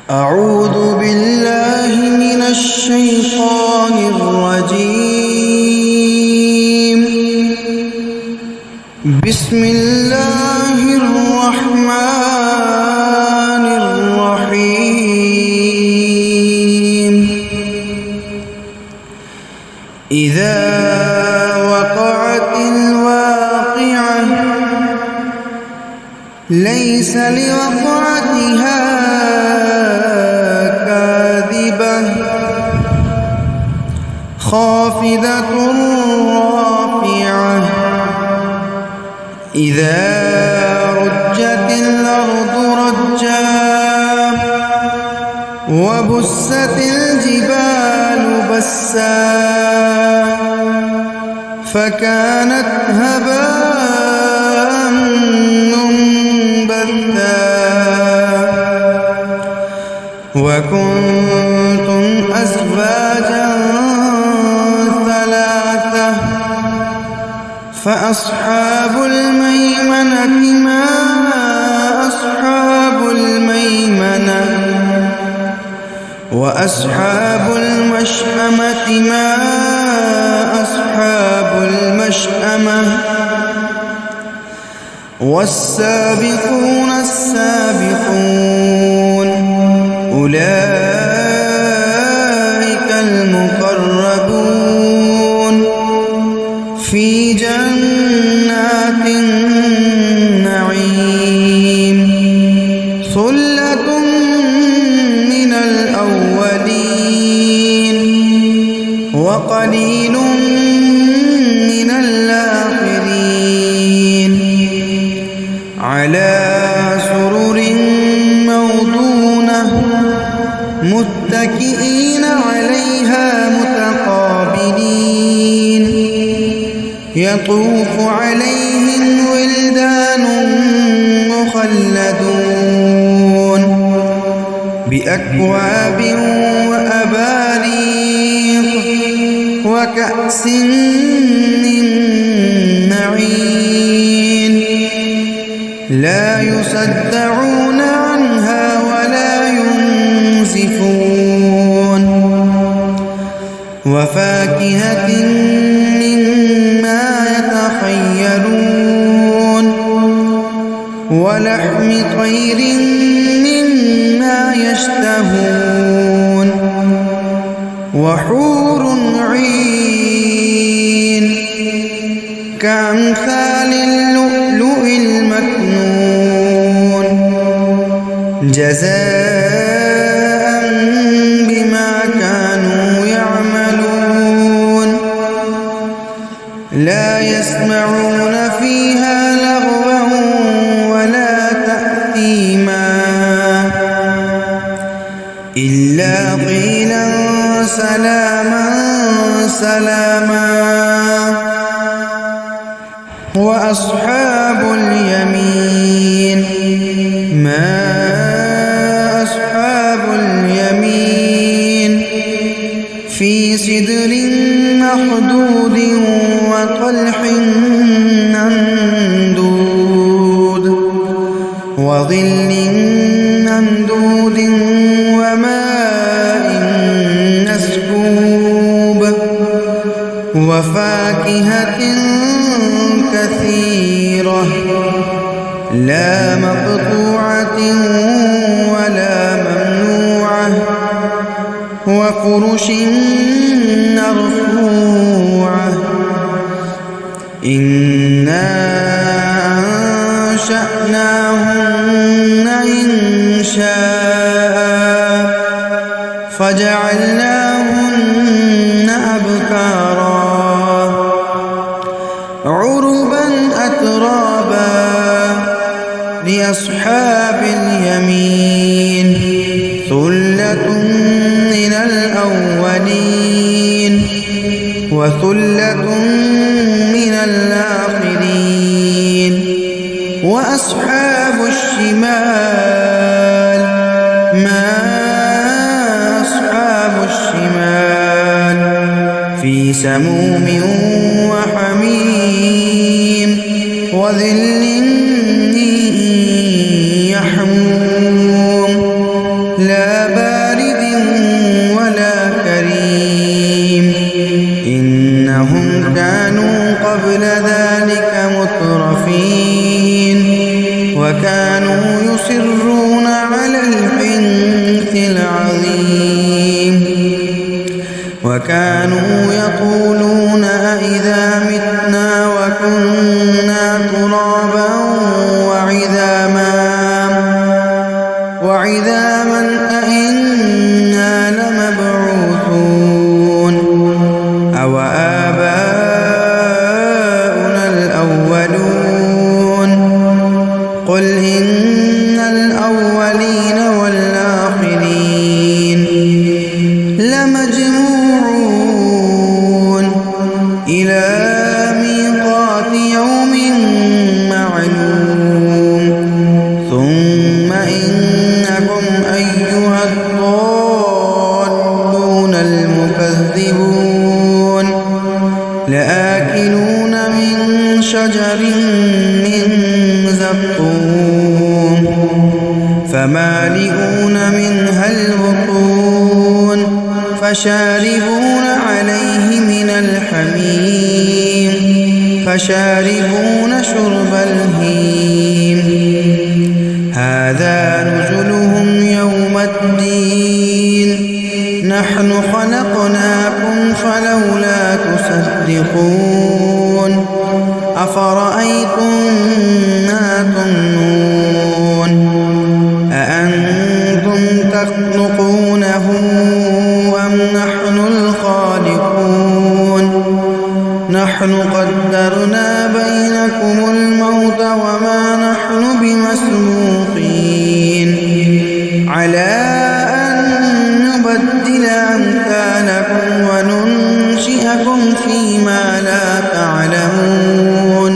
أعوذ بالله من الشيطان الرجيم. بسم الله الرحمن الرحيم. إذا وقعت الواقعة ليس لوقعتها كاذبة خافضة رافعة إذا رجت الأرض رجا وبست الجبال بسا فكانت هباء منبثا وكنتم أزواجا ثلاثة فأصحاب الميمنة ما أصحاب الميمنة وأصحاب المشأمة ما أصحاب المشأمة والسابقون السابقون أولئك المقربون في جنات النعيم ثلة من الأولين وقليل من الآخرين على سرر موضونة متكئين عليها متقابلين يطوف عليهم ولدان مخلدون بأكواب وأباريق وكأس من معين لا يصدعون عنها ولا ينزفون وفاكهة مما يتخيرون ولحم طير مما يشتهون وحور عين كأمثال اللؤلؤ المكنون جزاء بما كانوا يعملون لا يسمعون فيها لغوا ولا تأثيما إلا قيلا سلاما سلاما وأصحاب اليمين ما أصحاب اليمين في سدر مخضود وطلح ممدود وظل ممدود وماء مسكوب وفاكهة كثيرة لا مقطوعة ولا ممنوعة وفرش مرفوعة إنا أنشأناهن إنشاء فجعلناهن أبكارا عربا أترابا لأصحاب اليمين ثلة من الأولين وثلة من الآخرين وأصحاب الشمال ما أصحاب الشمال في سموم وحميم وظل يحموم لا وكانوا يقولون أإذا متنا وكنا ترابا وعظاما أإنا لمبعوثون أو آباؤنا الأولون قل إن الأولين والآخرين لمجموعون إلى ميقات يوم معلوم ثم إنكم أيها الضالون المكذبون لآكلون من شجر من زقوم فمالئون منها البطون فشاربون عليه من الحميم فشاربون شرب الهيم هذا نزلهم يوم الدين نحن خلقناكم فلولا تصدقون أفرأيتم ما تمنون أأنتم تخلقونه أم نحن الخالقون نحن قدرنا بينكم الموت وما نحن بمسبوقين على أن نبدل أمثالكم وننشئكم فيما لا تعلمون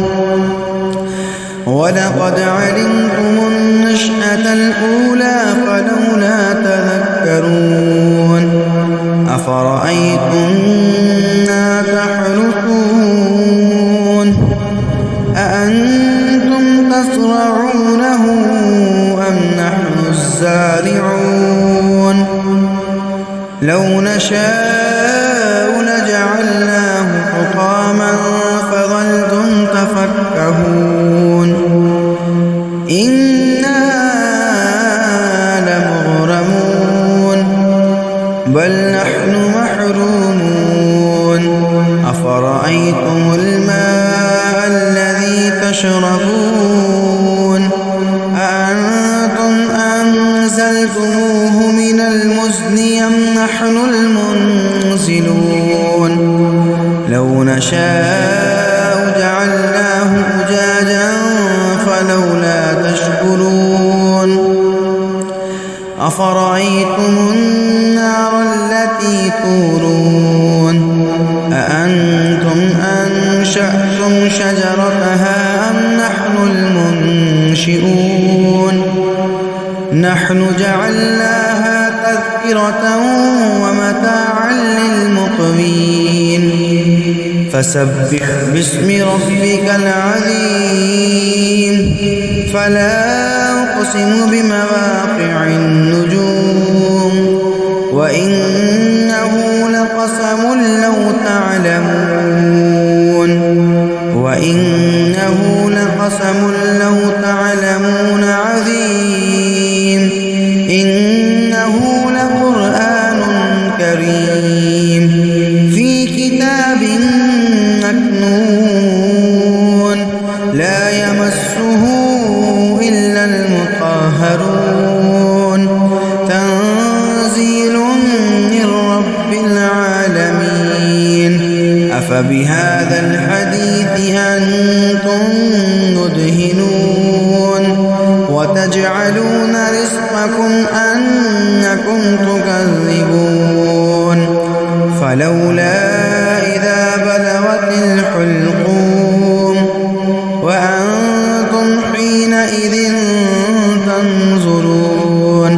ولقد علمتم النشأة الأولى فلولا تذكرون أفرأيتم ما تحرثون أأنتم تزرعونه أم نحن الزارعون لو نشاء لجعلناه حطاما فظلتم تفكهون إنا لمغرمون بل نحن محرومون أفرأيتم الماء الذي تشربون أأنتم أنزلتموه من المزن أم نحن المنزلون لو نشاء جعلناه أجاجا فلولا تشكرون أفرأيتم النار التي تورون أأنتم أنشأتم شجرتها أم نحن المنشئون نحن جعلناها تذكرة ومتاعا للمقوين فسبح باسم ربك العظيم فلا أقسم بمواقع النجوم وإنه لقسم لو تعلمون عظيم إنه لقرآن كريم في كتاب مكنون لا يمسه إلا المطهرون تنزيل من رب العالمين أفبهذا الحديث أنتم مدهنون وتجعلون رزقكم أنكم تكذبون فلولا إذا بلغت الحلقوم وأنتم حينئذ تنظرون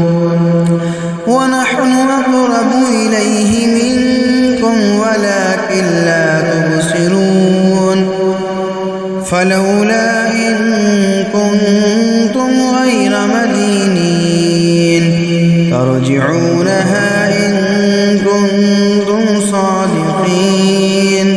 ونحن أقرب إليه منكم ولكن لا تبصرون فلولا إن كنتم غير مدينين ترجعونها إن كنتم صادقين